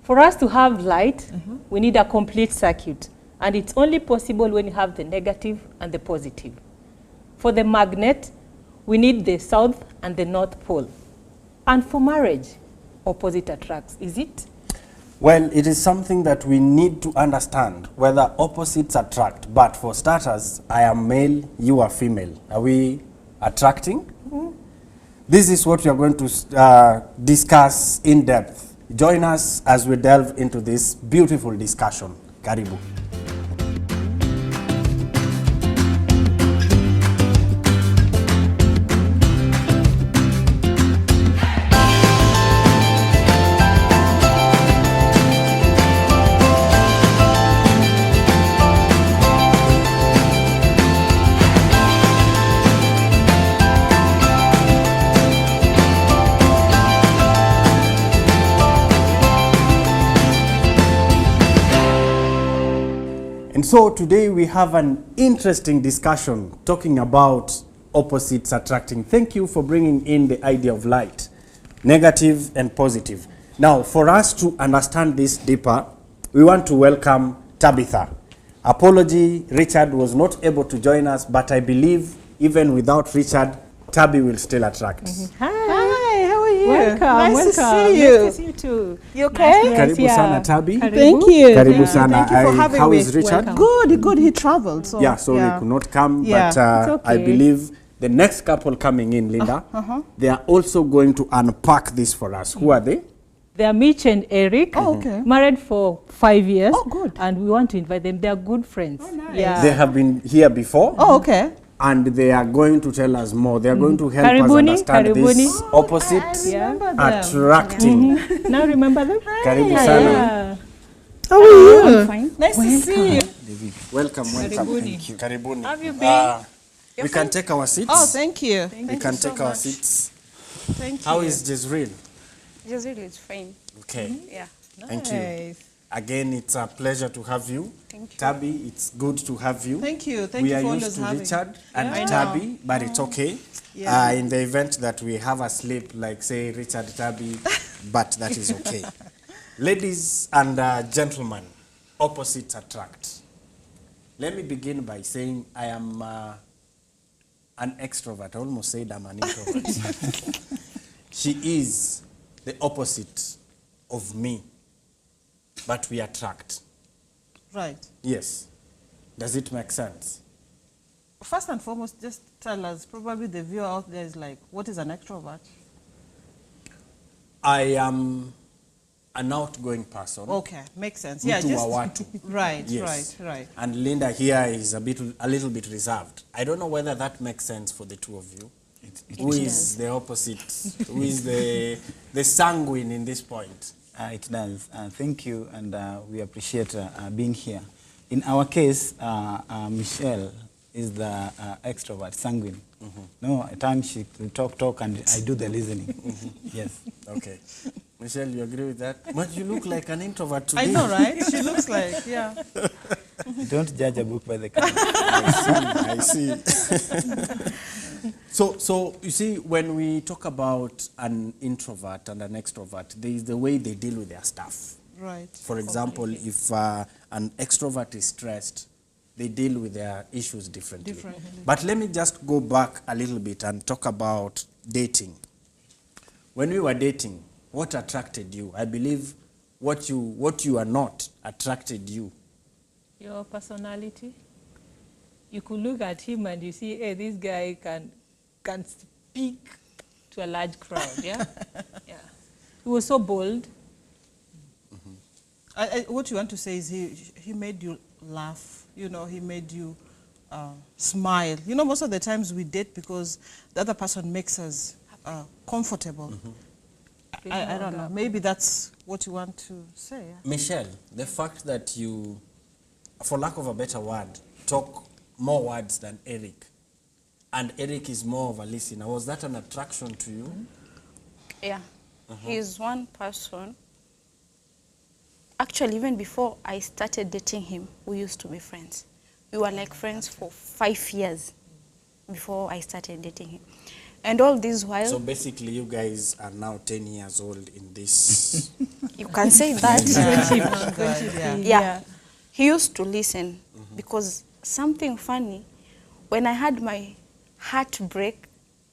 For us to have light, we need a complete circuit. And it's only possible when you have the negative and the positive. For the magnet, we need the south and the north pole. And for marriage, opposite attracts, is it? Well, it is something that we need to understand whether opposites attract. But for starters, I am male, you are female. Are we attracting? This is what we are going to discuss in depth. Join us as we delve into this beautiful discussion. Karibu. And so today we have an interesting discussion talking about opposites attracting. Thank you for bringing in the idea of light, negative and positive. Now, for us to understand this deeper, we want to welcome Tabitha. Apology, Richard was not able to join us, but I believe even without Richard, Tabby will still attract. Hi, how are you? Welcome, nice to see you. Nice to see you too. You okay? Nice, Karibu sana, Tabby. Thank you. Karibu sana. Thank you for having How me. is Richard? Welcome. Good. He traveled. So, Yeah, sorry, could not come, Yeah. but It's I okay. believe the next couple coming in, Linda, they are also going to unpack this for us. Who are they? They are Mitch and Eric. Oh, okay. Married for 5 years. Oh, good. And we want to invite them. They are good friends. Oh, nice. Yeah. They have been here before, Oh, okay. and they are going to tell us more. They are going to help us Karibuni, understand this karibuni. opposite Yeah. Remember them. attracting. Now remember them? Karibu sana. Yeah. How are you? I'm fine. Nice to see you. Welcome. Karibuni. Thank you. Karibuni. Have you been? We can take our seats. Oh, thank you. We can take our seats. Thank How you. is Jezreel? Jezreel is fine. Okay. Yeah. Thank you. Again, it's a pleasure to have you. Thank you. Tabby, it's good to have you. Thank you. Thank We you are for used always to having. Richard and I know. Tabby, but it's okay. Yeah. In the event that we have a slip, like say Richard, Tabby, but that is okay. Ladies and gentlemen, opposites attract. Let me begin by saying I am an extrovert. I almost said I'm an introvert. She is the opposite of me, but we attract. Right. Yes. Does it make sense? First and foremost, just tell us, probably the viewer out there is like, what is an extrovert? I am an outgoing person. Okay, makes sense. Yeah, Mtu just wa watu. right, Yes. right. And Linda here is a little bit reserved. I don't know whether that makes sense for the two of you. Who is the opposite? Who is the sanguine in this point? It does. Thank you, and we appreciate being here. In our case, Michelle is the extrovert, sanguine. No, at times she will talk, and I do the listening. Yes. Okay. Michelle, you agree with that? But you look like an introvert today. I know, right? She looks like, yeah. Don't judge a book by the cover. I see. So you see, when we talk about an introvert and an extrovert, there is the way they deal with their stuff. Right. For example, if an extrovert is stressed, they deal with their issues differently. But let me just go back a little bit and talk about dating. When we were dating, what attracted you? I believe what you are not attracted you. Your personality. You could look at him and you see, hey, this guy can speak to a large crowd, yeah? Yeah. He was so bold. What you want to say is he made you laugh, you know, he made you smile. You know, most of the times we date because the other person makes us comfortable. I don't know. Maybe that's what you want to say. Yeah? Michelle, the fact that you, for lack of a better word, talk more words than Eric, and Eric is more of a listener, was that an attraction to you? Yeah. He's one person. Actually, even before I started dating him, we used to be friends. We were like friends for 5 years before I started dating him. And all this while, So basically, you guys are now 10 years old in this. you can say that. Yeah. Yeah. He used to listen because something funny, when I had my heartbreak,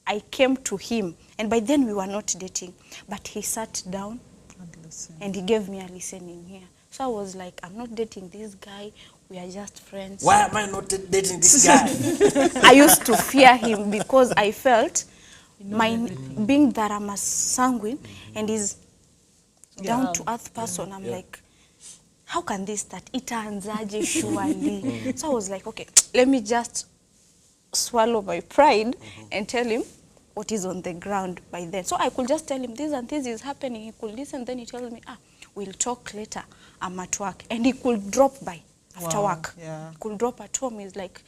I came to him. And by then we were not dating. But he sat down And listen. and he gave me a listening here. So I was like, I'm not dating this guy. We are just friends. Why am I not dating this guy? I used to fear him because I felt being that I'm a sanguine and he's down to earth person. I'm like, how can this start? Itaanzaje surely. So I was like, okay, let me just swallow my pride and tell him what is on the ground by then. So I could just tell him this and this is happening. He could listen, then he tells me, we'll talk later. I'm at work. And he could drop by after Wow, work. yeah. He could drop at home. He's like,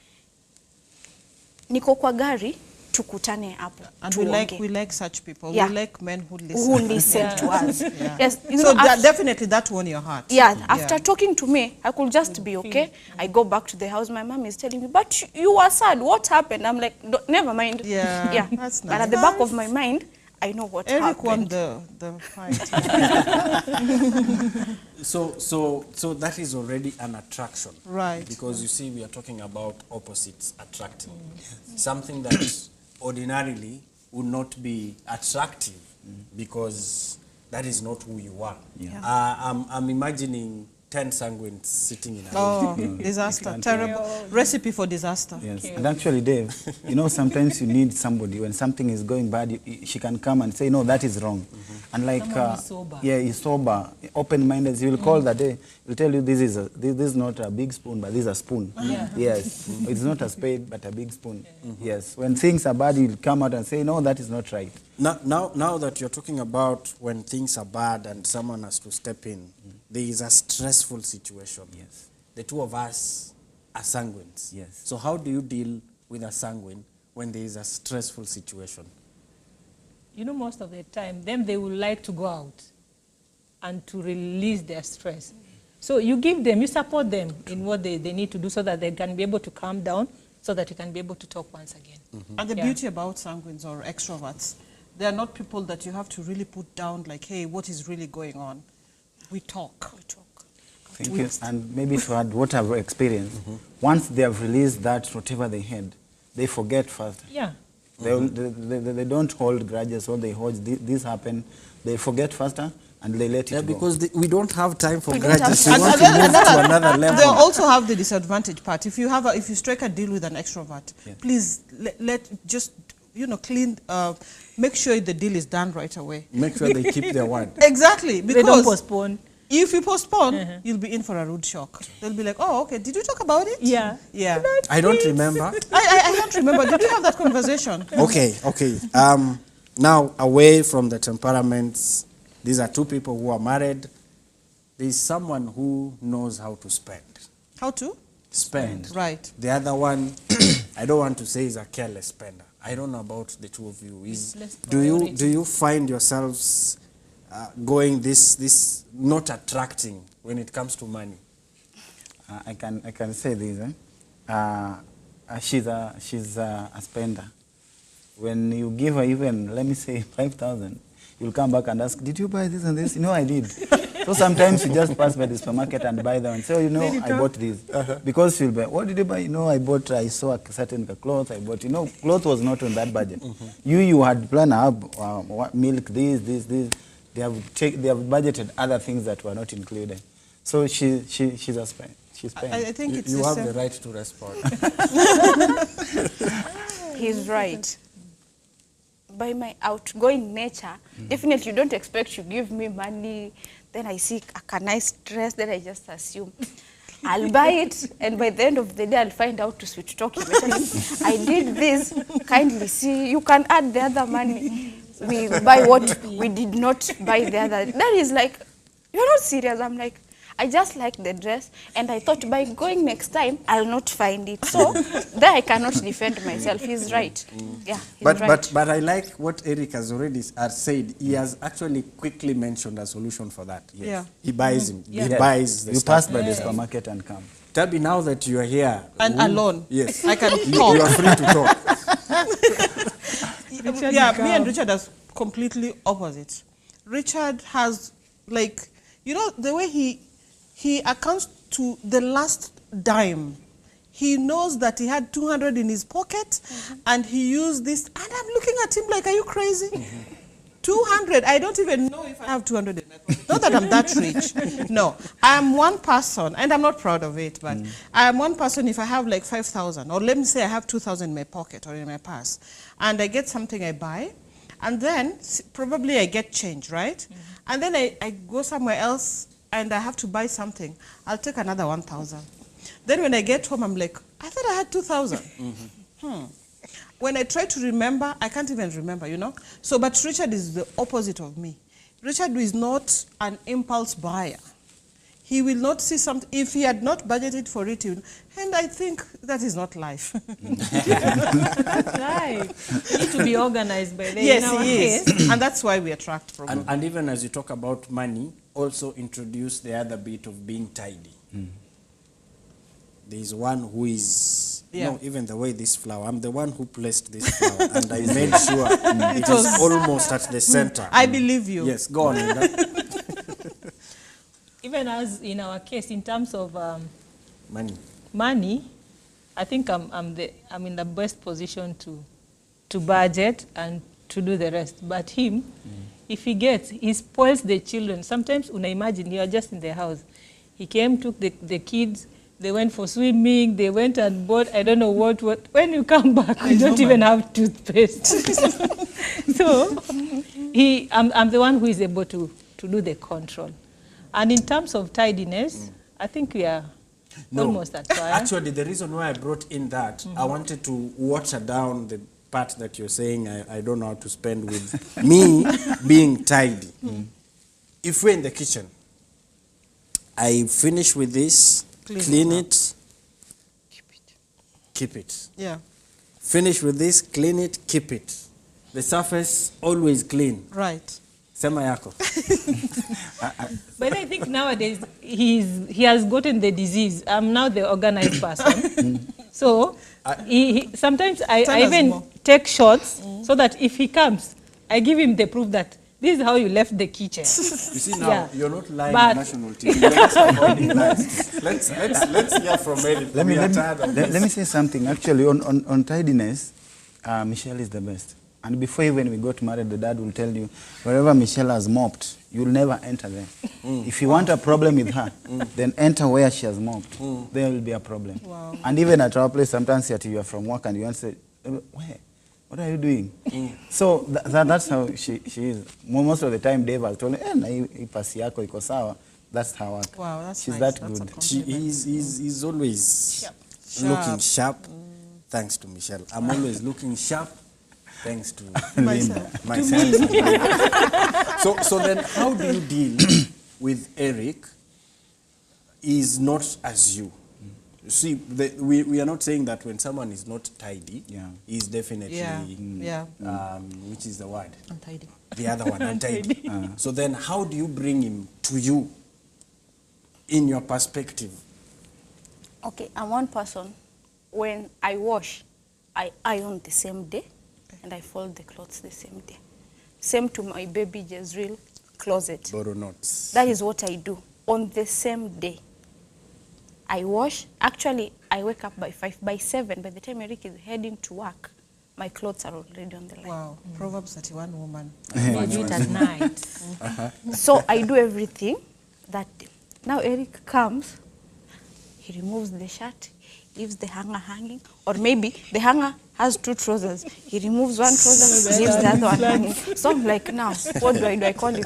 niko kwa gari, tukutane hapo. And tuongee." we like such people. Yeah. We like men who listen. Who listen to us. Yeah. Yes, you So know, definitely that won your heart. yeah, after talking to me, I could just be okay. I go back to the house. My mom is telling me, but you were sad. What happened? I'm like, Never mind. Yeah, Yeah. that's But at the back of my mind, I know what Eric won happened. the fight. So that is already an attraction. Right. Because you see, we are talking about opposites attracting. Something that ordinarily would not be attractive because that is not who you are. Yeah. I'm imagining 10 sanguines sitting in a room. Oh, disaster. Terrible. Recipe for disaster. Yes, and actually, Dave, you know, sometimes you need somebody when something is going bad. She can come and say, "No, that is wrong," and like, Someone is sober. yeah, he's sober, open-minded. He will call that day. He'll tell you, "This is not a big spoon, but this is a spoon." Yes, it's not a spade, but a big spoon. Yes, when things are bad, he'll come out and say, "No, that is not right." Now that you're talking about when things are bad and someone has to step in, there is a stressful situation. Yes. The two of us are sanguines. Yes. So how do you deal with a sanguine when there is a stressful situation? You know, most of the time, they will like to go out and to release their stress. So you give them, you support them in what they need to do so that they can be able to calm down, so that you can be able to talk once again. And the Yeah. beauty about sanguines or extroverts, they are not people that you have to really put down like, hey, what is really going on? We talk. Thank you. And maybe to add what I've experienced, once they have released that, whatever they had, they forget faster. Yeah. They don't hold grudges or they hold this happened. They forget faster and they let it Yeah, go. because we don't have time for We don't have grudges. time. We want to move to another They level. also have the disadvantage part. If you strike a deal with an extrovert, please just clean. Make sure the deal is done right away. Make sure they keep their word. Exactly, They don't because postpone. if you postpone, you'll be in for a rude shock. They'll be like, "Oh, okay. Did you talk about it?" Yeah. Yeah. I don't remember. I don't remember. Did you have that conversation? Okay. Now, away from the temperaments, these are two people who are married. There's someone who knows how to spend. How to? Spend. Right. The other one, I don't want to say is a careless spender. I don't know about the two of you. Less Do priority. you find yourselves going this not attracting when it comes to money? I can say this. She's a spender. When you give her even, let me say, 5,000, you'll come back and ask, "Did you buy this and this?" "No, I did." So sometimes you just pass by the supermarket and buy them and say, "Oh, I bought this." Because she'll buy, "What did you buy?" I saw a certain cloth, I bought. Cloth was not on that budget. You had planned milk, this. They have budgeted other things that were not included. So she's a spend. She spends. I think it's You the have same. the right to respond. He's right. By my outgoing nature, definitely you don't expect you give me money, then I see a nice dress, then I just assume I'll buy it, and by the end of the day I'll find out to sweet talk you. I did this, kindly see, you can add the other money. We buy what we did not buy the other. That is like, you're not serious. I'm like, I just like the dress, and I thought by going next time, I'll not find it. So there I cannot defend myself. He's right. Yeah, he's right. But I like what Eric has already said. He has actually quickly mentioned a solution for that. Yes. Yeah. He buys him. Yeah. He Yes. buys the You stuff. pass by the supermarket and come. Tabby, now that you are here. And alone. Yes. I can You talk. are free to talk. Yeah, me and Richard are completely opposite. Richard has, like, you know, the way he accounts to the last dime. He knows that he had 200 in his pocket, and he used this, and I'm looking at him like, are you crazy? 200, I don't even know if I have 200 in my pocket. Not that I'm that rich. No, I'm one person, and I'm not proud of it, but I am one person if I have like 5,000, or let me say I have 2,000 in my pocket or in my purse, and I get something I buy, and then probably I get change, right? And then I go somewhere else, and I have to buy something. I'll take another 1,000. Then when I get home, I'm like, I thought I had 2,000. When I try to remember, I can't even remember, you know? So, but Richard is the opposite of me. Richard is not an impulse buyer. He will not see something, if he had not budgeted for it, and I think that is not life. That's right. You need to be organized by then. Yes, he is. And that's why we attract probably. And even as you talk about money, also introduce the other bit of being tidy. There's one who is, even the way this flower, I'm the one who placed this flower, and I made sure it was almost at the center. I believe you. Yes, go on, Linda. Even as in our case, in terms of Money. I think I'm in the best position to budget and to do the rest. But him, if he spoils the children. Sometimes, imagine you are just in the house. He came, took the kids. They went for swimming, they went and bought, I don't know what. When you come back, you don't even have toothpaste. So, I'm the one who is able to do the control. And in terms of tidiness, I think we are almost at par. Actually, the reason why I brought in that, I wanted to water down the part that you're saying I don't know how to spend with me being tidy. If we're in the kitchen, I finish with this, clean it, keep it. Yeah. Finish with this, clean it, keep it. The surface, always clean. Right. Sema yako. But I think nowadays he has gotten the disease. I'm now the organized person. So sometimes I even take shots so that if he comes, I give him the proof that this is how you left the kitchen. You see now, you're not lying on national TV. Let's hear from Eric. Let me say something. Actually, on tidiness, Michelle is the best. And before even we got married, the dad will tell you, wherever Michelle has mopped, you'll never enter there. If you want a problem with her, then enter where she has mopped. There will be a problem. Wow. And even at our place, sometimes you are from work and you want to say, where? What are you doing? So that's how she is. Most of the time, Dave will tell me, pasi yako iko sawa. That's her work. Wow, that's She's nice. that That's good. He's always looking sharp, thanks to Michelle. I'm always looking sharp, thanks to Myself. So then, how do you deal with Eric? Is not as you. See, we are not saying that when someone is not tidy, he's definitely, which is the word? Untidy. The other one, untidy. So then how do you bring him to you in your perspective? Okay, I'm one person. When I wash, I iron the same day, and I fold the clothes the same day. Same to my baby Jezreel closet. Borrow notes. That is what I do on the same day. I wash. Actually, I wake up by 5. By 7, by the time Eric is heading to work, my clothes are already on the line. Wow. Proverbs 31 woman. I do it at night. So I do everything that day. Now Eric comes, he removes the shirt, leaves the hanger hanging, or maybe the hanger has 2 trousers. He removes one trouser, leaves the other one hanging. So I'm like, now, what do? I call him,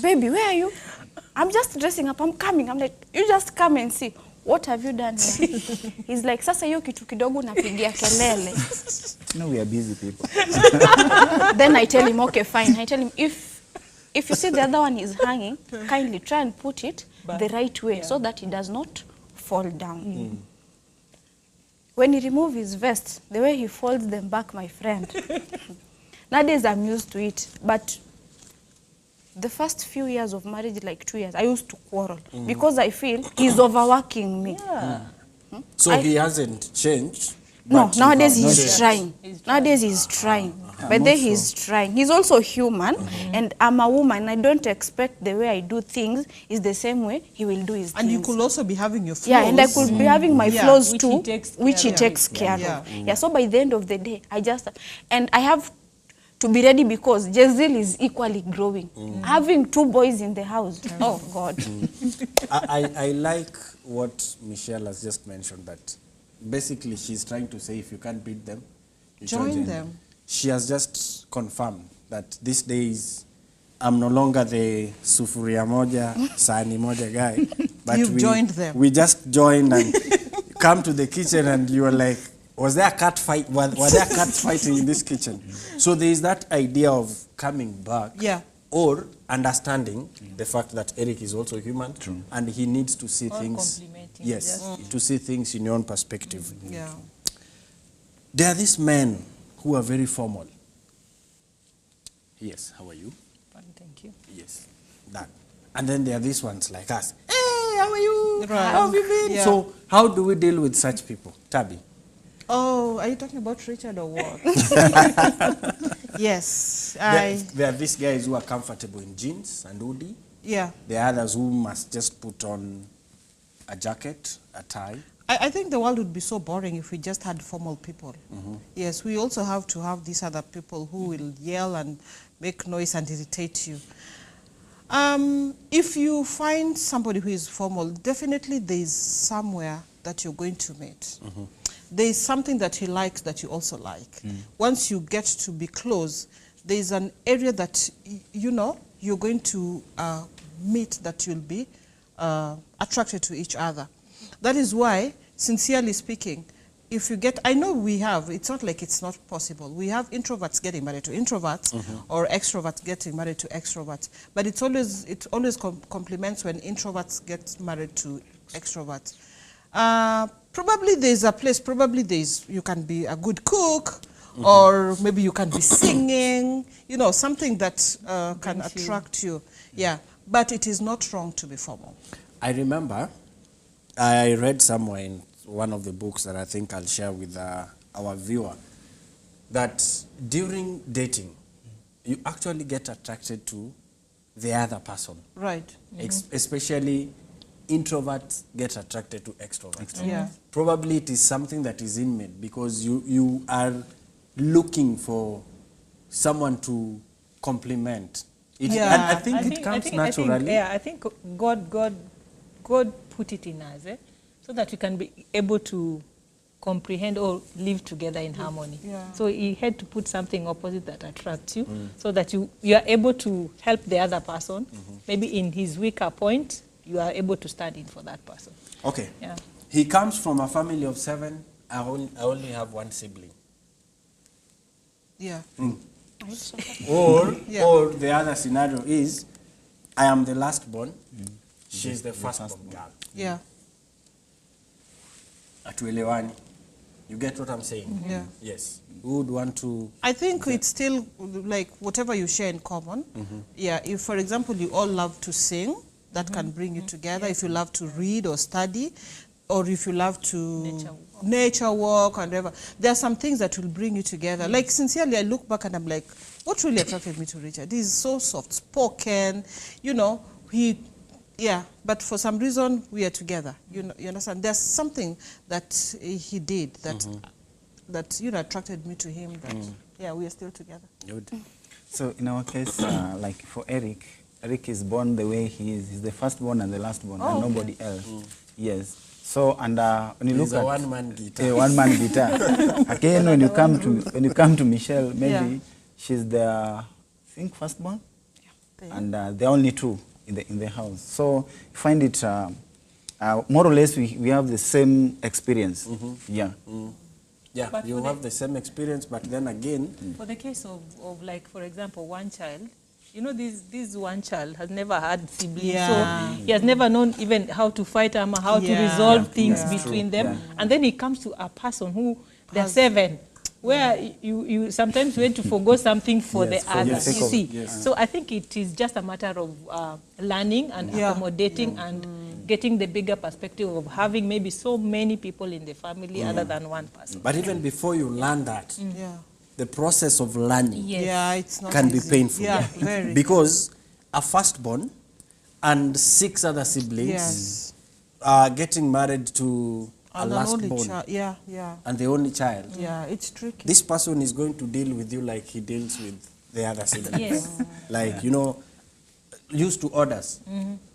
baby, where are you? I'm just dressing up, I'm coming. I'm like, you just come and see. What have you done here? He's like, sasa hiyo kitu kidogo napigia kelele. No, we are busy people. Then I tell him, okay, fine. I tell him, if you see the other one is hanging, kindly try and put it the right way so that it does not fall down. When he removes his vest, the way he folds them back, my friend, nowadays I'm used to it. But the first few years of marriage, like 2 years, I used to quarrel because I feel he's overworking me. So he hasn't changed, No, But you nowadays have- he's trying. Nowadays he's trying. But then he's trying. He's also human, and I'm a woman. I don't expect the way I do things is the same way he will do his And you things. could also be having your flaws. Yeah, and I could be having my Yeah. flaws Which too, he takes which he care of. takes care Yeah. of. Yeah, so by the end of the day, and I have to be ready because Jezreel is equally growing. Having 2 boys in the house, oh God. I like what Michelle has just mentioned, that basically she's trying to say if you can't beat them, you Join them. She has just confirmed that these days I'm no longer the sufuria moja, sahani moja guy. But You've joined them. We just joined and come to the kitchen and you were like, was there a cat fight? Were there cats fighting in this kitchen? So there is that idea of coming back. Yeah. Or understanding the fact that Eric is also human and he needs to see Or things. complementing, Yes, to see things in your own perspective. Yeah. There are these men who are very formal. Yes, how are you? Fine, thank you. Yes, that. And then there are these ones like us. Hey, how are you? Right. How have you been? Yeah. So how do we deal with such people? Tabi? Oh, are you talking about Richard or what? Yes, There are these guys who are comfortable in jeans and hoodie. yeah. There are others who must just put on a jacket, a tie. I think the world would be so boring if we just had formal people. Yes, we also have to have these other people who will yell and make noise and irritate you. If you find somebody who is formal, definitely there is somewhere that you're going to meet. There is something that he likes that you also like. Once you get to be close, there is an area that, you know, you're going to meet that you'll be attracted to each other. That is why, sincerely speaking, if you get, I know we have, it's not like it's not possible. We have introverts getting married to introverts or extroverts getting married to extroverts. But it always complements when introverts get married to extroverts. Probably there's a place, you can be a good cook, or maybe you can be singing, you know, something that can attract you. Yeah, but it is not wrong to be formal. I remember I read somewhere in one of the books that I think I'll share with our viewer that during dating, you actually get attracted to the other person. Right. Especially introverts get attracted to extroverts. Yeah. Probably it is something that is innate because you are looking for someone to complement. Yeah. And I think it comes naturally. I think God put it in us, so that we can be able to comprehend or live together in harmony. Yeah. So he had to put something opposite that attracts you, so that you are able to help the other person. Maybe in his weaker point, you are able to stand in for that person. Okay. Yeah. He comes from a family of 7. I only have 1 sibling. Yeah. Or Yeah. or the other scenario is, I am the last born. She's the firstborn girl. Yeah. Atuelewani. You get what I'm saying? Yeah. Yes. Who would want to? I think it's still like whatever you share in common. Yeah, if for example you all love to sing, that can bring you together. If you love to read or study, or if you love to nature walk and whatever, there are some things that will bring you together. Like sincerely, I look back and I'm like, what really attracted me to Richard? He's so soft spoken, you know, yeah, but for some reason we are together. You know, you understand? There's something that he did that you know attracted me to him. That yeah, we are still together. Good. So in our case, like for Eric is born the way he is. He's the firstborn and the lastborn, and nobody else. Yes. So and when you He's look a at one-man guitar. a one-man guitar. Again, when you come to Michelle, maybe she's the I think firstborn, and there are only 2 in the house. So you find it more or less we have the same experience. Yeah. Yeah, But you for have the same experience, but then again, For the case of like, for example, one child, you know, this one child has never had siblings, Yeah. so he has never known even how to fight or how to Yeah. resolve things Yeah. between True. them. Yeah. And then he comes to a person who, they're 7, where you sometimes wait to forgo something for Yes, the for the others, sake you of- see. yes. So I think it is just a matter of learning and Yeah. accommodating and getting the bigger perspective of having maybe so many people in the family other than one person. But even before you learn that, Yeah. the process of learning Yes. Yeah, it's not can be easy. painful. Yeah, very. Because a firstborn and 6 other siblings Yes. are getting married to a And an only lastborn child. Yeah, yeah. and the only child. Yeah, it's tricky. This person is going to deal with you like he deals with the other siblings. Yes. Like, you know, used to orders.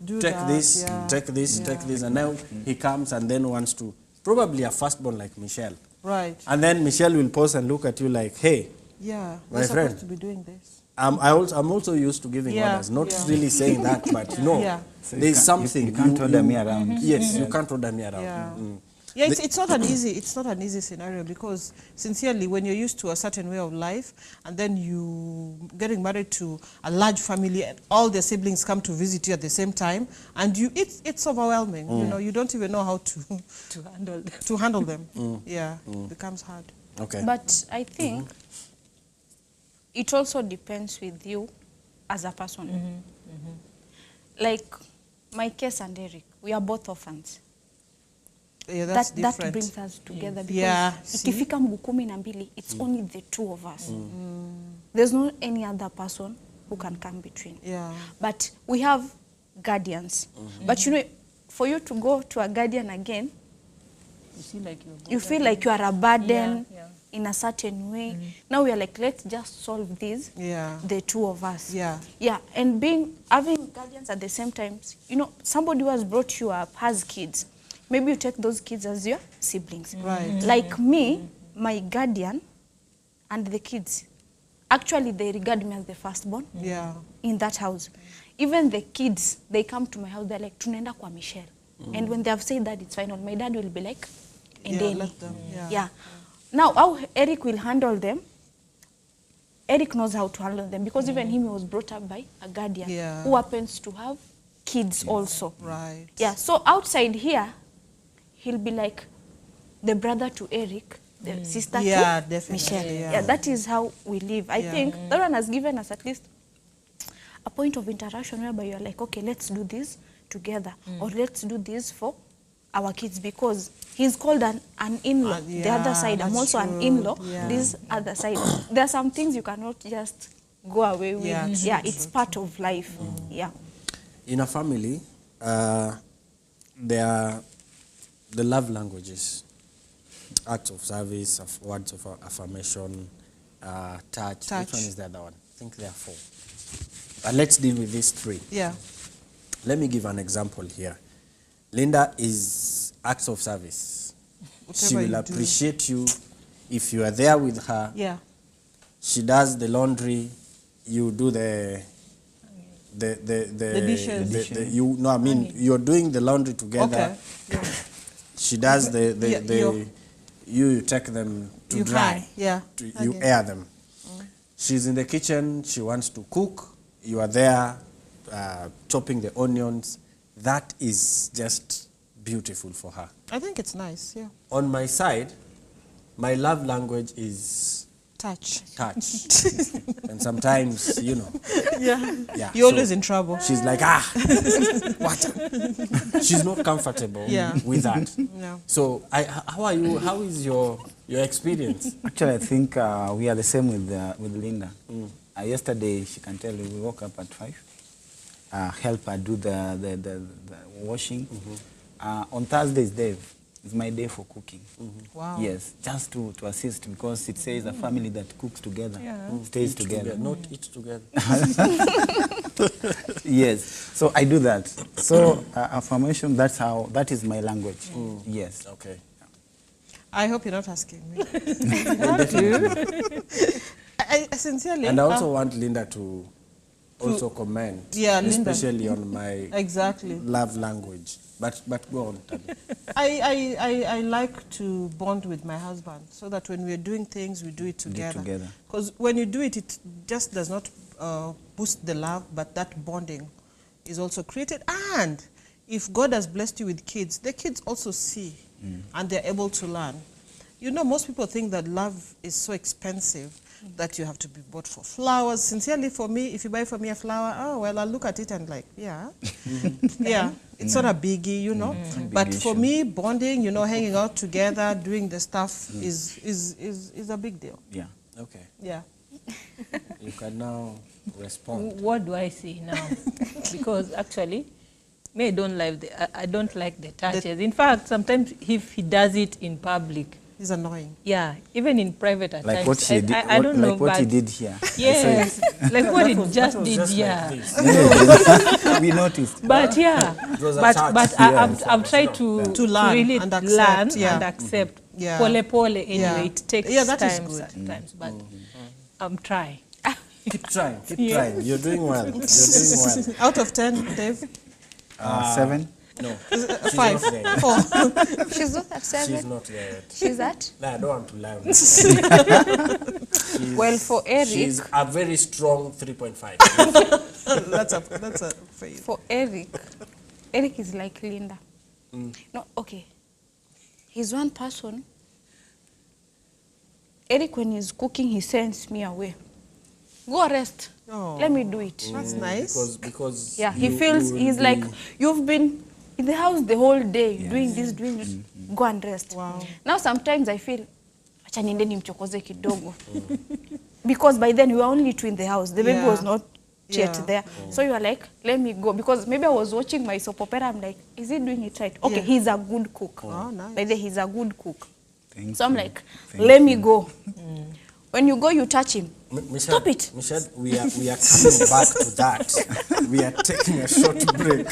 Do Take that, this, yeah. take this, take this. And now he comes and then wants to, probably a firstborn like Michelle. Right. And then Michelle will pause and look at you like, hey, Yeah, My we're friend. supposed to be doing this. I'm also used to giving Yeah, orders, not yeah. really saying that, but no, Yeah. So you there's can't- something. you can't order me around. Yes, you can't order me around. Yeah. Mm. Yeah, it's not an easy scenario, because sincerely, when you're used to a certain way of life and then you getting married to a large family and all their siblings come to visit you at the same time, and it's overwhelming. You know, you don't even know how to To handle them. them. Yeah, it becomes hard. Okay. But I think it also depends with you as a person. Like my case and Eric, we are both orphans. Yeah, that's That different. brings us together because Yeah, see? ikifika mguu 12, it's only the two of us. There's no any other person who can come between. Yeah. But we have guardians. But you know, for you to go to a guardian again, you feel like you are a burden Yeah. in a certain way. Now we are like, let's just solve this, Yeah. the two of us. Yeah. Yeah, and having guardians at the same time, you know, somebody who has brought you up has kids. Maybe you take those kids as your siblings. Right. Like me, my guardian and the kids, actually they regard me as the firstborn Yeah. in that house. Even the kids, they come to my house, they're like, tunaenda kwa Michelle. And when they have said that, it's final. My dad will be like, Yeah, endeni. let them, yeah. Yeah. Now, how Eric will handle them, Eric knows how to handle them because even him was brought up by a guardian Yeah. who happens to have kids also. Right. Yeah, so outside here, he'll be like the brother to Eric, the sister Yeah, to definitely, Michelle. yeah. That is how we live. I Yeah. think that one has given us at least a point of interaction whereby you're like, okay, let's do this together or let's do this for our kids because he's called an in-law, the yeah, other side. I'm that's also true. an in-law, Yeah. this other side. There are some things you cannot just go away with. Yeah, true, Yeah, true, it's part of life. Yeah. In a family, there are the love languages, acts of service, words of affirmation, touch. Touch. Which one is the other one? I think there are 4. But let's deal with these 3. Yeah. Let me give an example here. Linda is acts of service. She Whatever will you do. appreciate you if you are there with her. Yeah. She does the laundry. You do the dishes. you no, I mean you're doing the laundry together. Okay. Yeah. She does Yeah, you take them to You dry. hang, yeah. You Okay. air them. She's in the kitchen. She wants to cook. You are there, chopping the onions. That is just beautiful for her. I think it's nice. Yeah. On my side, my love language is Touch. touch. And sometimes, you know, Yeah. yeah. You're so always in trouble. she's like, what? She's not comfortable Yeah. with that. No. So, how are you? How is your experience? Actually, I think we are the same with Linda. Yesterday, she can tell you, we woke up at 5, help her do the washing. On Thursdays, Dave, it's my day for cooking. Wow. Yes, just to assist because it says a family that cooks together Yeah. stays Eat together. not eat together. Yes, so I do that. So affirmation, that is my language. Yes. Okay. I hope you're not asking me. Well, definitely. I sincerely. And I also want Linda to also comment, Yeah, Linda. especially on my Exactly. love language. But go on, Tabi. I like to bond with my husband so that when we're doing things, we do it together. together. Because when you do it, it just does not boost the love, but that bonding is also created. And if God has blessed you with kids, the kids also see and they're able to learn. You know, most people think that love is so expensive, that you have to be bought for flowers. Sincerely, for me, if you buy for me a flower, oh, well, I'll look at it and like, yeah. Yeah, it's not a biggie, you know. But for me, bonding, you know, hanging out together, doing the stuff is a big deal. Yeah. Okay. Yeah. You can now respond. What do I see now? Because actually, me, I don't like the touches. In fact, sometimes if he does it in public, It's annoying. yeah, even in private at Like times. what she did, I don't know, like what he but did here. yes, like what it just That was did, just yeah. like this. We noticed. But yeah, was a but touch. but I've tried to learn really and accept, learn yeah. and accept. Yeah. Pole pole anyway, Yeah. it takes Yeah, that is time good. sometimes, but I'm trying. Keep trying. Keep trying. You're doing well. You're doing well. Out of 10, Dave? 7. No. She's 5. not there yet. 4. She's not at 7. She's not there yet. She's at? No, I don't want to lie on this. Well, for Eric, She's a very strong 3.5. That's a fail. for Eric is like Linda. No, okay. He's one person. Eric, when he's cooking, he sends me away. Go rest. Oh. Let me do it. That's nice. Because Yeah, he you feels, will he's be- like, you've been in the house the whole day, doing this, go and rest. Wow. Now sometimes I feel, acha niende nimchokoze kidogo. Because by then we were only two in the house. The baby Yeah. was not yet Yeah. there. So you are like, let me go. Because maybe I was watching my soap opera, I'm like, is he doing it right? Okay, Yeah. he's a good cook. Oh, nice. By the way, he's a good cook. Thank So I'm you. like, Thank let me you. go. When you go, you touch him. Michelle, Stop it. Michelle, we are coming back to that. We are taking a short break.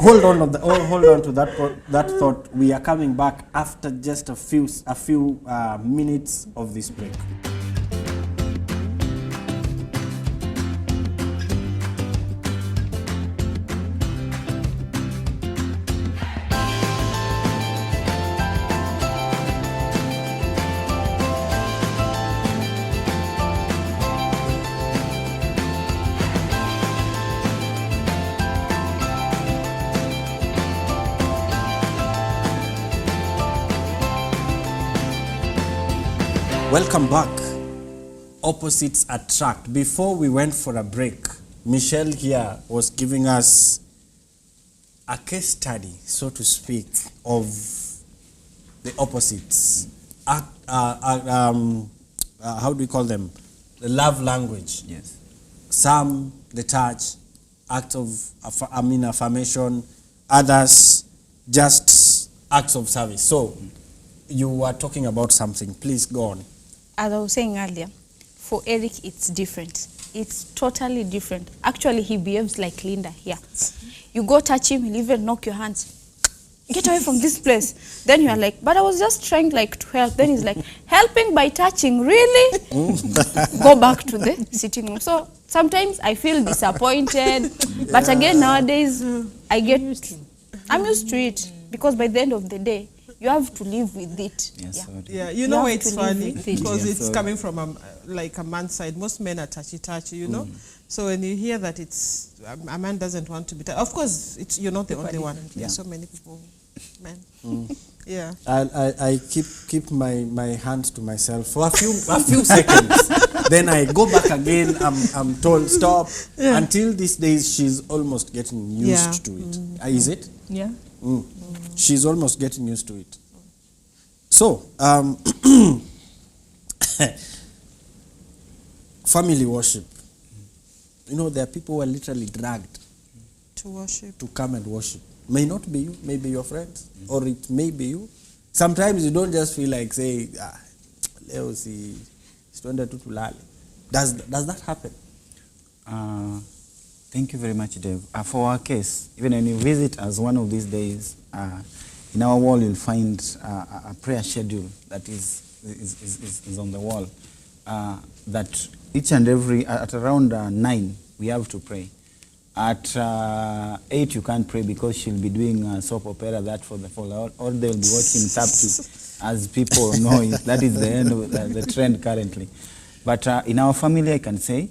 Hold on to that thought. We are coming back after just a few minutes of this break. Welcome back. Opposites attract. Before we went for a break, Michelle here was giving us a case study, so to speak, of the opposites. How do we call them? The love language. Yes. Some, the touch, acts of affirmation. Others, just acts of service. So, you were talking about something. Please go on. As I was saying earlier, for Eric, it's different. It's totally different. Actually, he behaves like Linda here. You go touch him, he'll even knock your hands. Get away from this place. Then you are like, but I was just trying like to help. Then he's like, helping by touching, really? Go back to the sitting room. So sometimes I feel disappointed. But again, nowadays, I'm used to it. Because by the end of the day, you have to live with it. Yes, Yeah. sorry. Yeah, you know have it's to live funny with it. because Yeah, it's so- coming from like a man's side. Most men are touchy, you know. So when you hear that it's a man doesn't want to be touched, of course you're not the only one. Yeah. There's so many people, men. Yeah. I keep my hands to myself for a few seconds. Then I go back again. I'm told stop. Until these days, she's almost getting used to it. Is it? Yeah. She's almost getting used to it. So, family worship. You know, there are people who are literally dragged To worship. to come and worship. May not be you, maybe your friends, or it may be you. Sometimes you don't just feel like say, leo si tuende tu tulale. Does that happen? Thank you very much, Dave. For our case, even when you visit us one of these days, in our wall you'll find a prayer schedule that is on the wall. That each and every, at around 9, we have to pray. At 8, you can't pray because she'll be doing soap opera that for the fall, or they'll be watching Tapti, as people know it. That is the end of the trend currently. But in our family, I can say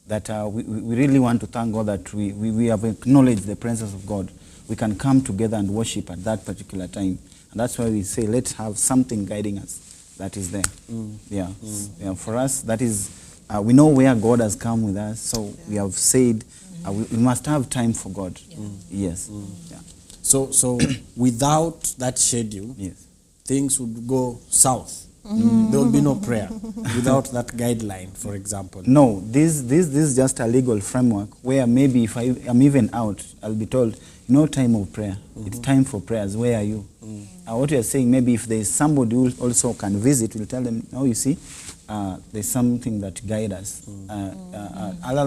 that we really want to thank God that we have acknowledged the presence of God. We can come together and worship at that particular time. And that's why we say, let's have something guiding us. that is there. Yeah. Yeah. For us, that is, we know where God has come with us, so we have said we must have time for God. Yes. Yeah. So without that schedule, Yes. things would go south. There will be no prayer without that guideline, for example. No, this is just a legal framework where maybe if I'm even out, I'll be told, no time of prayer. It's time for prayers. Where are you? What you're saying, maybe if there's somebody who also can visit, we'll tell them, no, you see, there's something that guides us.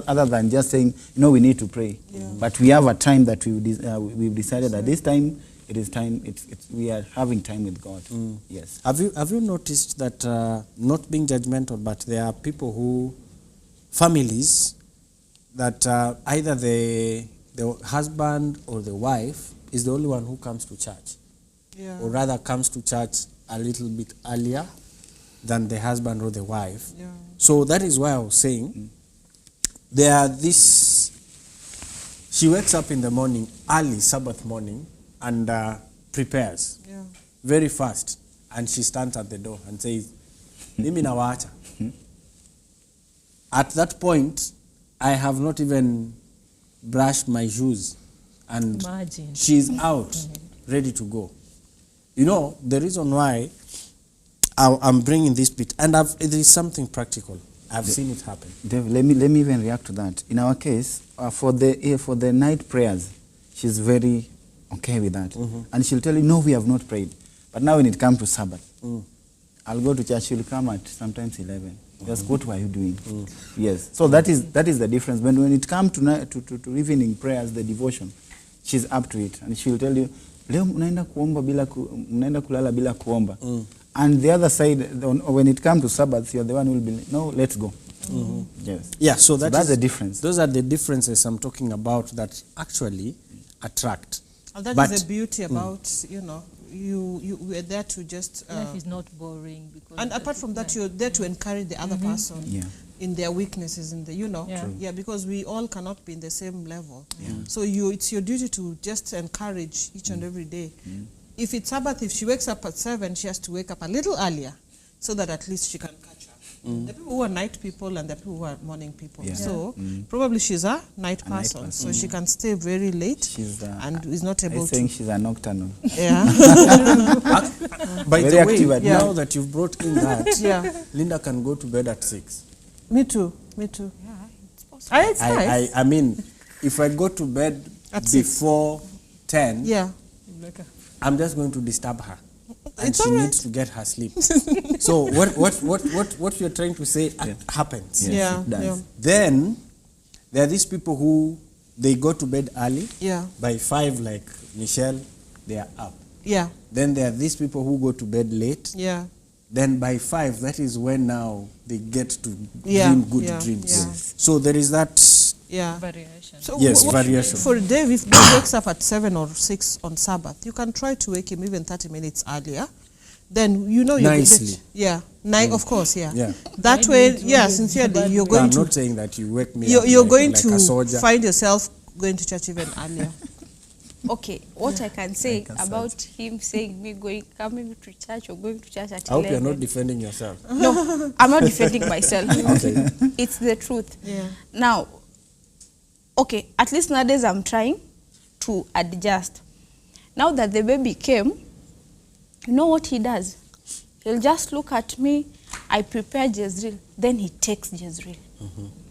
Other than just saying, we need to pray. But we have a time that we've decided that this time, it is time, we are having time with God. Yes. Have you noticed that, not being judgmental, but there are people families that either the husband or the wife is the only one who comes to church, or rather comes to church a little bit earlier than the husband or the wife. Yeah. So that is why I was saying, she wakes up in the morning, early Sabbath morning, and prepares very fast, and she stands at the door and says, "Mimi nawaacha." At that point, I have not even brushed my shoes, and Imagine. she's out, ready to go. The reason why I'm bringing this bit, and it is something practical. I've seen it happen. Dave, let me even react to that. In our case, for the night prayers, she's very okay with that. And she'll tell you, no, we have not prayed. But now when it comes to Sabbath, I'll go to church, she'll come at sometimes 11. Just what were you doing? Yes. So that is the difference. When it comes to evening prayers, the devotion, she's up to it. And she'll tell you, leo mnaenda kulala bila kuomba. And the other side, when it comes to Sabbath, you're the one who will be, no, let's go. Yes. Yeah, so that's the difference. Those are the differences I'm talking about that actually attract. And that is the beauty about, you were there to just... Life is not boring. Because and apart from that, you're there to encourage the other person in their weaknesses, because we all cannot be in the same level. So it's your duty to just encourage each and every day. If it's Sabbath, if she wakes up at 7, she has to wake up a little earlier so that at least she can catch up. The people who are night people and the people who are morning people. So probably she's a night person, so she can stay very late and is not able to. I think she's a nocturnal. Yeah. By Very the way, active at night. now that you've brought in that, Linda can go to bed at 6. Me too. Yeah, it's possible. It's nice. I mean, if I go to bed At before 10, Yeah. I'm just going to disturb her. And It's she all right. needs to get her sleep. So what you're trying to say happens. Yes, Yeah, it does. yeah. Then there are these people who they go to bed early. Yeah. By 5, like Michelle, they are up. Yeah. Then there are these people who go to bed late. Yeah. Then by 5, that is when now they get to Yeah, dream good yeah, dreams. yeah. So there is that. Yeah. Variation. So Yes, variation. For Dave, if Dave wakes up at 7 or 6 on Sabbath, you can try to wake him even 30 minutes earlier. Then you Nicely. Of course, yeah. Yeah. That way, sincerely, you're No, going I'm to not saying that you wake me up you're like, going like to a soldier. find yourself going to church even earlier. Okay, what I can say Like a about him saying coming to church or going to church at I hope you're 11. not defending yourself. No, I'm not defending myself. Okay. It's the truth. Yeah. Now, okay, at least nowadays I'm trying to adjust. Now that the baby came, you know what he does? He'll just look at me, I prepare Jezreel, then he takes Jezreel.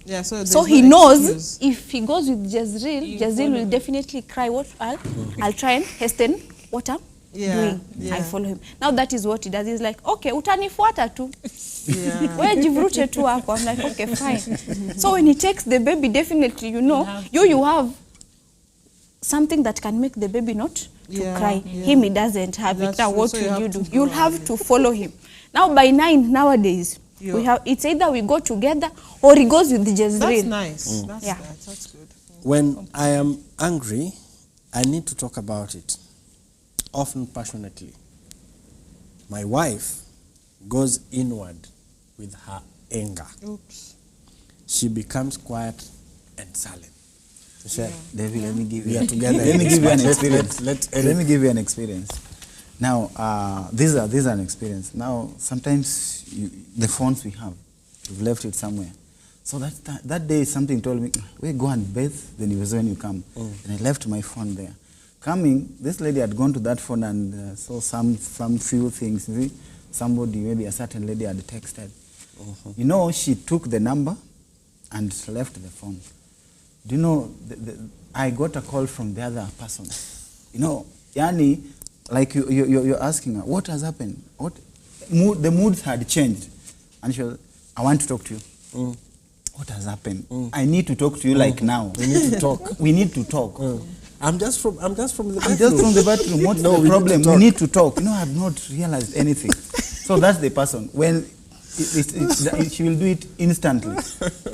Yeah, so So there's he no knows excuse. if he goes with Jezreel will definitely cry. What I'll try and hasten what I'm doing. I follow him. Now that is what he does. He's like, okay, utanifuata tu. Yeah. Wewe jivurute tu hapo. I'm like, okay, fine. So when he takes the baby, definitely, you have something that can make the baby not to cry. Him, he doesn't have That's it. Now true. what So you will you have do? to You'll follow have to follow him. Now by 9 nowadays, it's either we go together or he goes with the Jezreel. That's nice. Yeah. That's good. When I am angry, I need to talk about it, often passionately. My wife goes inward with her anger. Oops. She becomes quiet and silent. Michelle, David, let me give we you. are together. Let me give you an experience. Let Let me give you an experience. Now, these are an experience. Now, sometimes the phones we have, we've left it somewhere. So that day, something told me, we go and bathe, then it was when you come. And I left my phone there. Coming, this lady had gone to that phone and saw some few things. You see, somebody, maybe a certain lady had texted. You know, she took the number and left the phone. Do you know, I got a call from the other person. You know, Yani, like you're asking her, what has happened? The moods had changed. And she was, I want to talk to you. What has happened? I need to talk to you like now. We need to talk. We need to talk. I'm just from the bathroom. I'm just from the bathroom. What's the problem? We need to talk. You know, I've not realized anything. So that's the person. When she will do it instantly.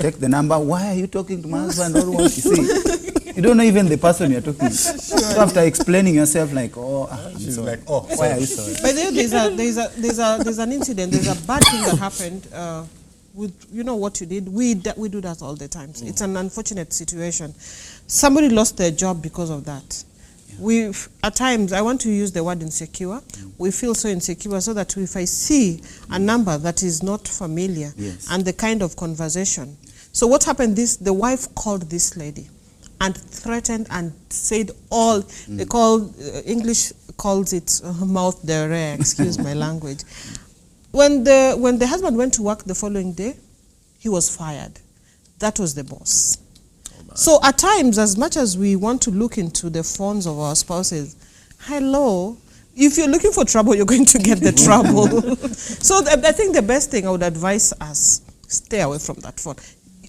Take the number. Why are you talking to my husband? Or what? You see, you don't know even the person you're talking to. So after explaining yourself, like, I'm She's sorry. like, oh, Why are you sorry? But there's an incident. There's a bad thing that happened. With, you know what you did? We do that all the time. It's an unfortunate situation. Somebody lost their job because of that. Yeah. At times, I want to use the word insecure. We feel so insecure so that if I see a number that is not familiar and the kind of conversation. So what happened, the wife called this lady and threatened and said all, they call, English calls it mouth derriere, excuse my language. When the husband went to work the following day, he was fired. That was the boss. So at times, as much as we want to look into the phones of our spouses, hello, if you're looking for trouble, you're going to get the trouble. So I think the best thing I would advise us, stay away from that phone.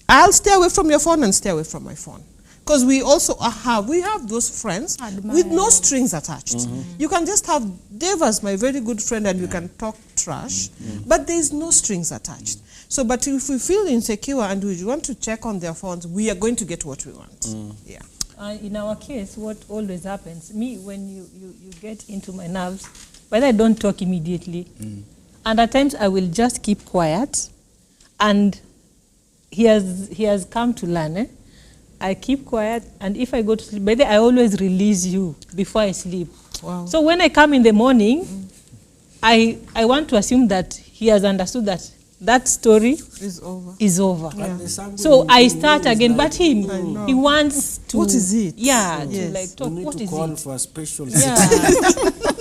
I'll stay away from your phone and stay away from my phone. Because we also have those friends with no strings attached. You can just have Dave as my very good friend and you can talk trash, but there is no strings attached. So, but if we feel insecure and we want to check on their phones, we are going to get what we want. Yeah. In our case, what always happens, when you get into my nerves, but I don't talk immediately. And at times I will just keep quiet. And he has come to learn, I keep quiet, and if I go to sleep, by the way, I always release you before I sleep. Wow. So when I come in the morning, I want to assume that he has understood that story is over. Yeah. So I start again, but he wants to. What is it? Yeah, Yes. to like talk. We need What to is call it? for a special Yeah.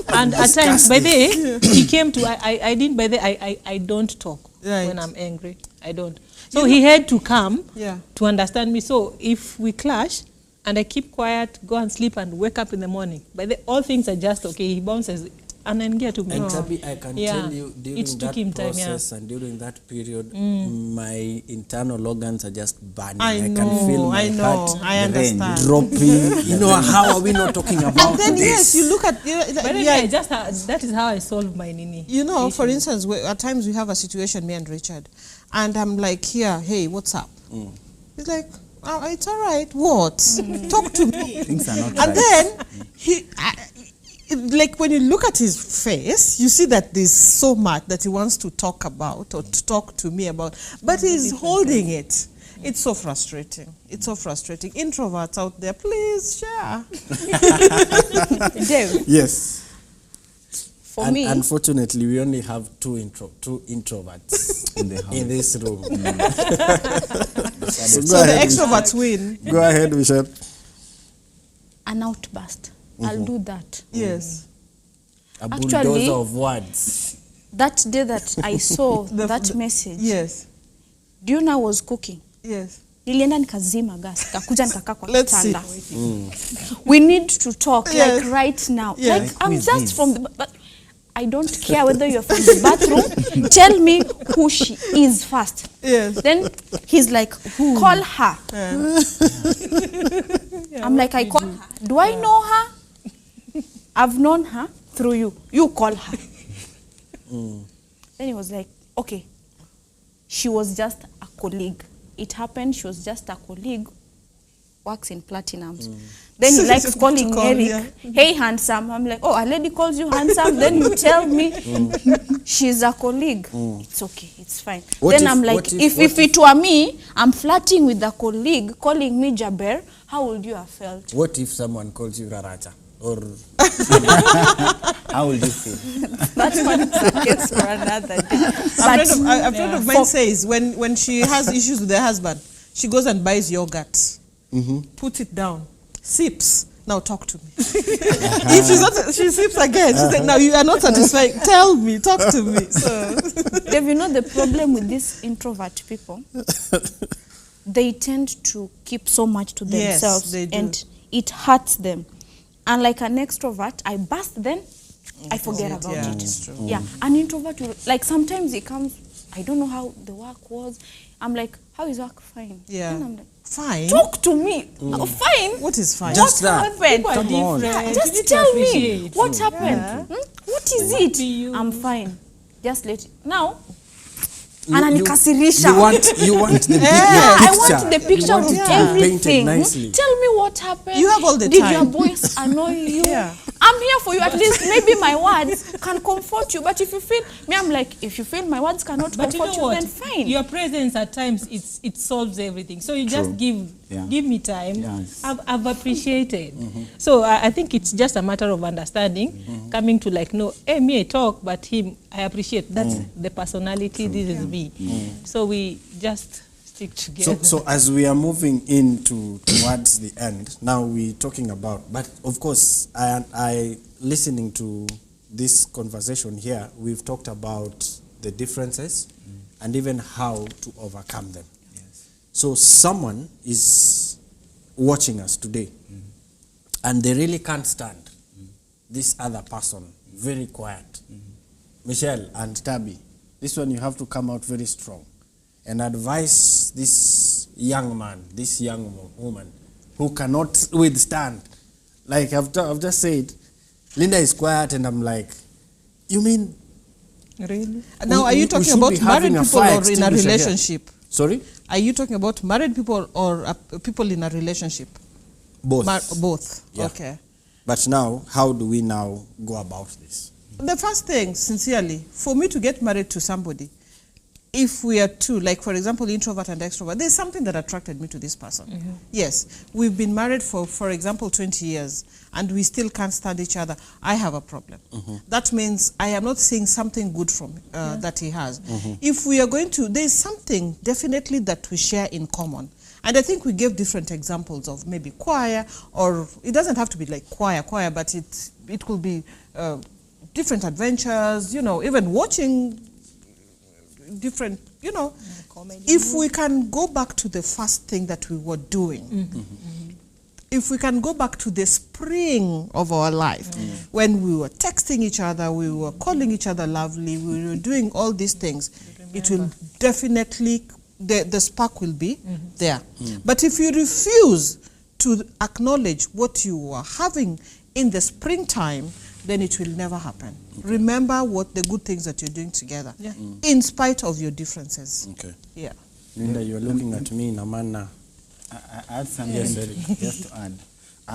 And at times, by the way, he came to. I didn't. By the way, I don't talk when I'm angry. I don't. So he had to come to understand me. So if we clash and I keep quiet, go and sleep and wake up in the morning, but all things are just okay. He bounces and then get to me. And Tabi, I can tell you, during that process and during that period, my internal organs are just burning. I can feel my heart I understand. dropping. You know, how are we not talking about And then this? yes, you look at that is how I solve my nini. You know, for instance, at times we have a situation, me and Richard, and I'm like, here, hey, what's up? He's like, oh, it's all right. What? Talk to me. Things are not And right. then like when you look at his face, you see that there's so much that he wants to talk about or to talk to me about, but he's holding it. It's so frustrating. It's so frustrating. Introverts out there, please share. Dave, Yes. for me, Unfortunately, we only have two introverts In the house. in this room. So the extroverts win. Go ahead, Michelle. an outburst. I'll do that. Yes. A Actually- bulldozer of words. That day that I saw that message, Yes. do you know I was cooking? Yes. Nilienda nikazima gas, nikakuja nikakaa kwa Let's kitanda. We need to talk Yes. like right now. Yes. Like I'm Who is just this? from the but I don't care whether you're from the bathroom. Tell me who she is first. Yes. Then he's like, call her. I'm like, I call her. Do I know her? I've known her through you. You call her. Then he was like, okay. She was just a colleague. It happened, she was just a colleague, works in platinums. Then he likes Just calling to call, Eric, yeah. hey handsome. I'm like, oh, a lady calls you handsome, then you tell me she's a colleague. It's okay, it's fine. What then if- I'm like, what if if- it were me, I'm flirting with a colleague, calling me Jaber, how would you have felt? What if someone calls you Raracha? Or How will you feel? That one is a case for another day. A friend of mine says when she has issues with her husband, she goes and buys yogurt, puts it down, sips. Now talk to me. If she's not, she sips again. She said, "Now you are not satisfied. Tell me, talk to me." So, Dave, you know the problem with these introvert people? They tend to keep so much to Yes, themselves, they do. and it hurts them. And like an extrovert, I burst, then I forget about yeah, it. it's true. Yeah, an introvert, will, like sometimes it comes, I don't know how the work was. I'm like, how is work? Fine. Yeah. And I'm like, fine. talk to me. Oh, fine. What is fine? Just What that. happened? People are Come on. different. You Just need to tell me appreciate. what happened. What is Be it? you. I'm fine. Just let it. Now, You ananikasirisha. want the Yeah, picture. I want the picture You want of it to be painted everything. nicely. Tell me what happened. You have all the Did time. your voice annoy you? Yeah. I'm here for you. At least maybe my words can comfort you. But if you feel me, I'm like, if you feel my words cannot But you comfort know you, what? then fine. Your presence at times it solves everything. So you just Yeah. give me time. Yes. I've appreciated. So I think it's just a matter of understanding, coming to like, no, hey, me I talk, but him I appreciate. That's the personality. This is me. So we just stick together. So as we are moving towards the end, now we're talking about, but of course, I listening to this conversation here, we've talked about the differences and even how to overcome them. So someone is watching us today and they really can't stand this other person, very quiet. Michelle and Tabby, this one you have to come out very strong and advise this young man, this young woman who cannot withstand. Like I've just said, Linda is quiet and I'm like, you mean? Really? Now, are we you talking should about be married having a people fire or in a extinguisher here. relationship? Sorry? Are you talking about married people or people in a relationship? Both. Both. Yeah. Okay. But now, how do we now go about this? The first thing, sincerely, for me to get married to somebody, if we are two, like for example, introvert and extrovert, there's something that attracted me to this person. Yes, we've been married for example, 20 years, and we still can't stand each other. I have a problem. That means I am not seeing something good from that he has. If we are going to, there's something definitely that we share in common. And I think we gave different examples of maybe choir, or it doesn't have to be like choir, but it could be different adventures, you know, even watching different, you know. If we can go back to the first thing that we were doing, if we can go back to the spring of our life, when we were texting each other, we were calling each other lovely, we were doing all these things, it will definitely, the spark will be there. But if you refuse to acknowledge what you were having in the springtime, then it will never happen. Remember what the good things that you're doing together, in spite of your differences. Okay. Yeah. Linda, you're looking at me in a manner. I add something just to add.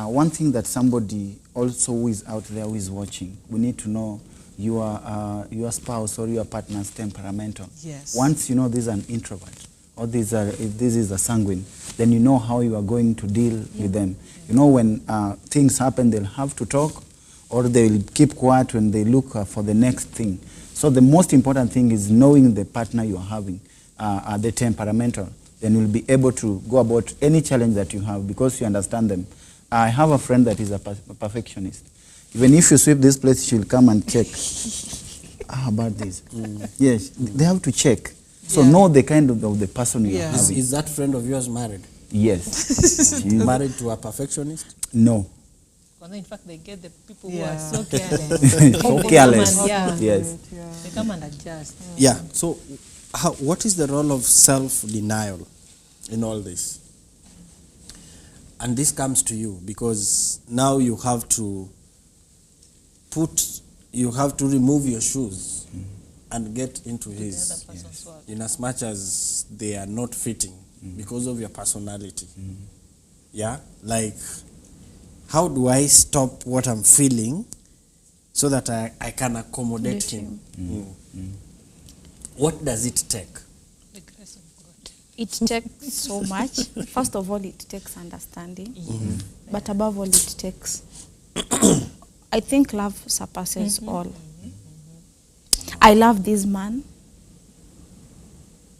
One thing that somebody also who is out there who is watching, we need to know your spouse or your partner's temperamental. Yes. Once you know this is an introvert or if this is a sanguine, then you know how you are going to deal with them. You know when things happen, they'll have to talk, or they'll keep quiet when they look for the next thing. So the most important thing is knowing the partner you're having, the temperamental. Then you'll be able to go about any challenge that you have because you understand them. I have a friend that is a perfectionist. Even if you sweep this place, she'll come and check. How about this? Yes, they have to check. So know the kind of the person you are having. Is that friend of yours married? Yes. Married to a perfectionist? No. In fact, they get the people Yeah. who are so careless. So They careless. come and, Yes. they come and adjust. Yeah. So what is the role of self-denial in all this? And this comes to you because now you have to remove your shoes and get into his, in as much as they are not fitting because of your personality. Yeah? Like, how do I stop what I'm feeling so that I can accommodate him? What does it take? The grace of God. It takes so much. First of all, it takes understanding. But above all, it takes I think love surpasses all. I love this man.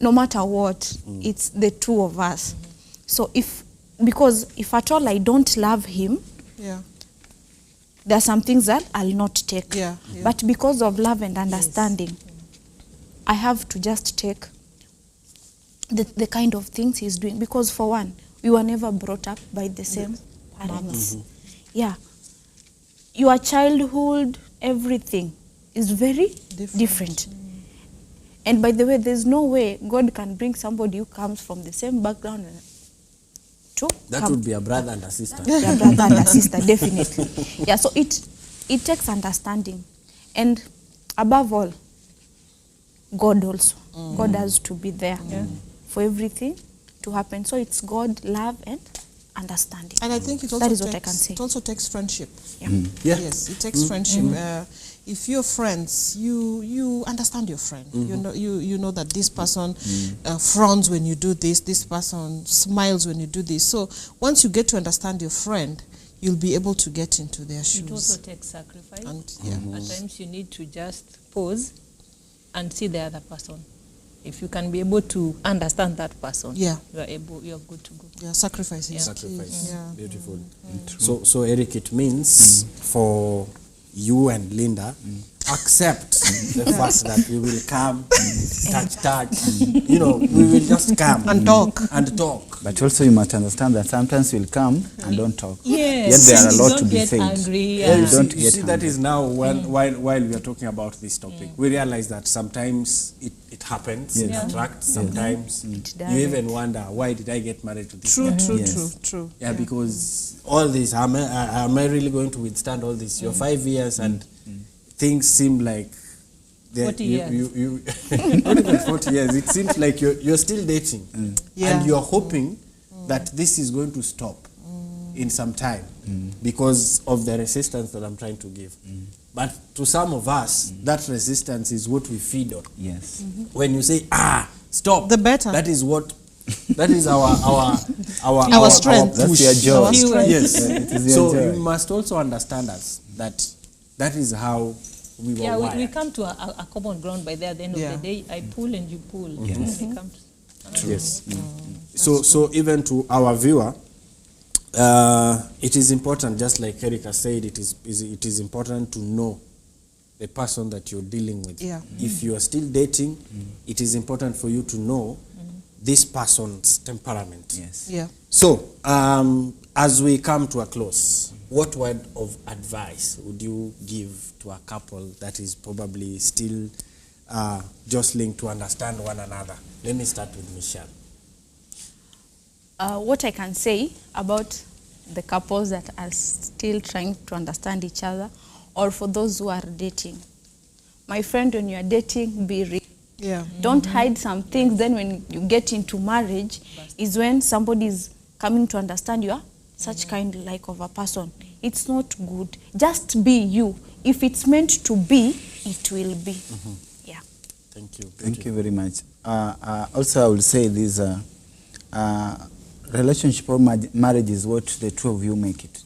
No matter what, it's the two of us. So because if at all I don't love him, Yeah. there are some things that I'll not take. Yeah, yeah. But because of love and understanding, I have to just take the kind of things he's doing. Because for one, we were never brought up by the same parents. Yeah. Your childhood, everything is very different. And by the way, there's no way God can bring somebody who comes from the same background to That come. would be a brother and a sister. Yeah, brother and a sister, definitely. Yeah, so it takes understanding. And above all, God also. God has to be there for everything to happen. So it's God, love, and understanding. And I think it also That is takes, what I can say. It also takes friendship. Yeah. Yeah. Yes, it takes friendship. If you're friends, you understand your friend. You know that this person frowns when you do this person smiles when you do this. So once you get to understand your friend, you'll be able to get into their shoes. It also takes sacrifice. And yeah. At times you need to just pause and see the other person. If you can be able to understand that person, Yeah. you're good to go. Yeah, sacrifice is Sacrifice. key. Yeah. Beautiful. So Eric, it means for you and Linda, accept the fact that we will come, touch, you know, we will just come And talk. and talk. But also you must understand that sometimes you'll come and don't talk. Yes. Yet there are a lot Don't to be get said. angry. Yeah, you don't see, get that angry. is now while we are talking about this topic, we realize that sometimes it happens, it Yes. attracts, sometimes doesn't. you even wonder, why did I get married to this True, guy? true, Yes. true. Yeah, because all this, am I really going to withstand all this? You're 5 years and things seem like 40 years. you not even 40 years. It seems like you're still dating, Yeah. and you're hoping that this is going to stop in some time because of the resistance that I'm trying to give. But to some of us, that resistance is what we feed on. Yes. When you say, stop, The better. that is what. That is our strength. Our That's push. your joy. Our strength. Yes. It is your So joy. you must also understand us that is how we were Yeah, we wired. come to a common ground by there. At the end Yeah. of the day, I pull and you pull. Yes. We come to Yes. So even to our viewer, it is important, just like Erika said, it is important to know the person that you're dealing with. Yeah. If you are still dating, it is important for you to know this person's temperament. Yes. Yeah. So, as we come to a close, what word of advice would you give to a couple that is probably still jostling to understand one another? Let me start with Michelle. What I can say about the couples that are still trying to understand each other, or for those who are dating. My friend, when you are dating, be real. Yeah. Don't hide some things. Then when you get into marriage is when somebody is coming to understand you are such kind like of a person. It's not good. Just be you. If it's meant to be, it will be. Yeah. Thank you. Thank you very much. Also, I will say this, relationship or marriage is what the two of you make it.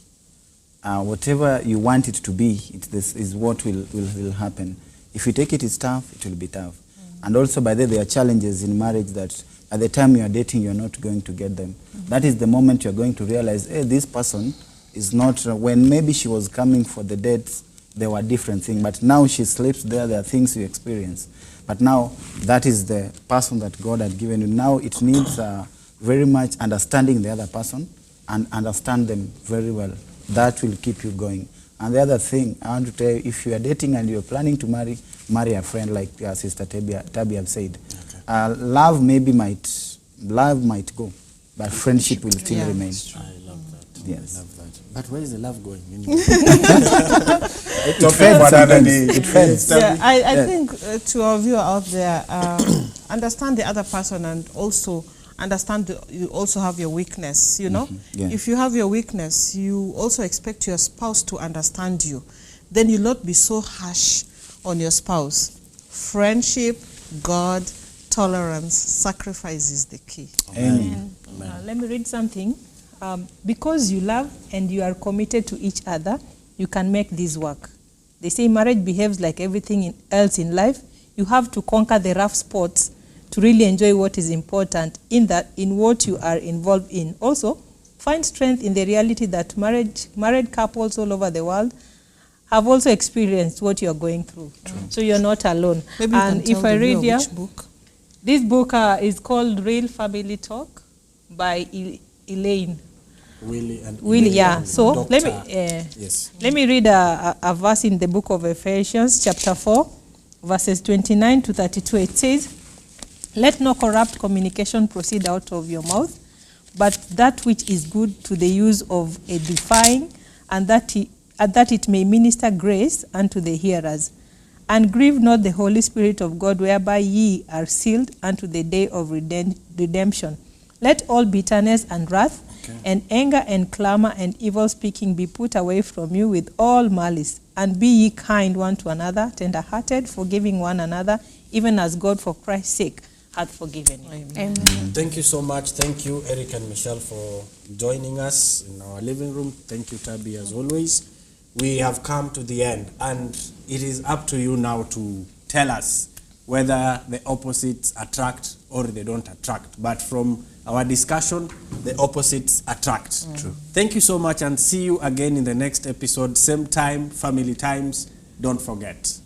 Whatever you want it to be, this is what will happen. If you take it, it's tough, it will be tough. And also, by the way, there are challenges in marriage that at the time you are dating, you're not going to get them. That is the moment you're going to realize, hey, this person is not, when maybe she was coming for the dates, there were different things, but now she sleeps there are things you experience. But now, that is the person that God had given you. Now it needs very much understanding the other person and understand them very well. That will keep you going. And the other thing, I want to tell you, if you are dating and you're planning to marry a friend like Sister Tabby have said. Okay. Love might go, but friendship will still remain. I love that. Yes. I love that. But where is the love going? It fades sometimes. It fades. Yeah, I think to our viewer out there, understand the other person and also understand you also have your weakness, you know? Yeah. If you have your weakness, you also expect your spouse to understand you. Then you'll not be so harsh on your spouse. Friendship, God, tolerance, sacrifice is the key. Amen. Let me read something. Because you love and you are committed to each other, you can make this work. They say marriage behaves like everything else in life. You have to conquer the rough spots to really enjoy what is important in what you are involved in. Also, find strength in the reality that married couples all over the world have also experienced what you are going through. So you're not alone. Maybe you and can tell if I the viewer read here, which book? this book is called Real Family Talk by Elaine. Willie, Yeah. So Doctor. Yes. let me read a verse in the book of Ephesians, chapter 4, verses 29 to 32. It says, "Let no corrupt communication proceed out of your mouth, but that which is good to the use of edifying, and that it may minister grace unto the hearers. And grieve not the Holy Spirit of God, whereby ye are sealed unto the day of redemption. Let all bitterness and wrath and anger and clamor and evil speaking be put away from you with all malice. And be ye kind one to another, tender-hearted, forgiving one another, even as God for Christ's sake hath forgiven you." Amen. Thank you so much. Thank you, Eric and Michelle, for joining us in our living room. Thank you, Tabby, as always. We have come to the end, and it is up to you now to tell us whether the opposites attract or they don't attract. But from our discussion, the opposites attract. True. Thank you so much, and see you again in the next episode. Same time, family times. Don't forget.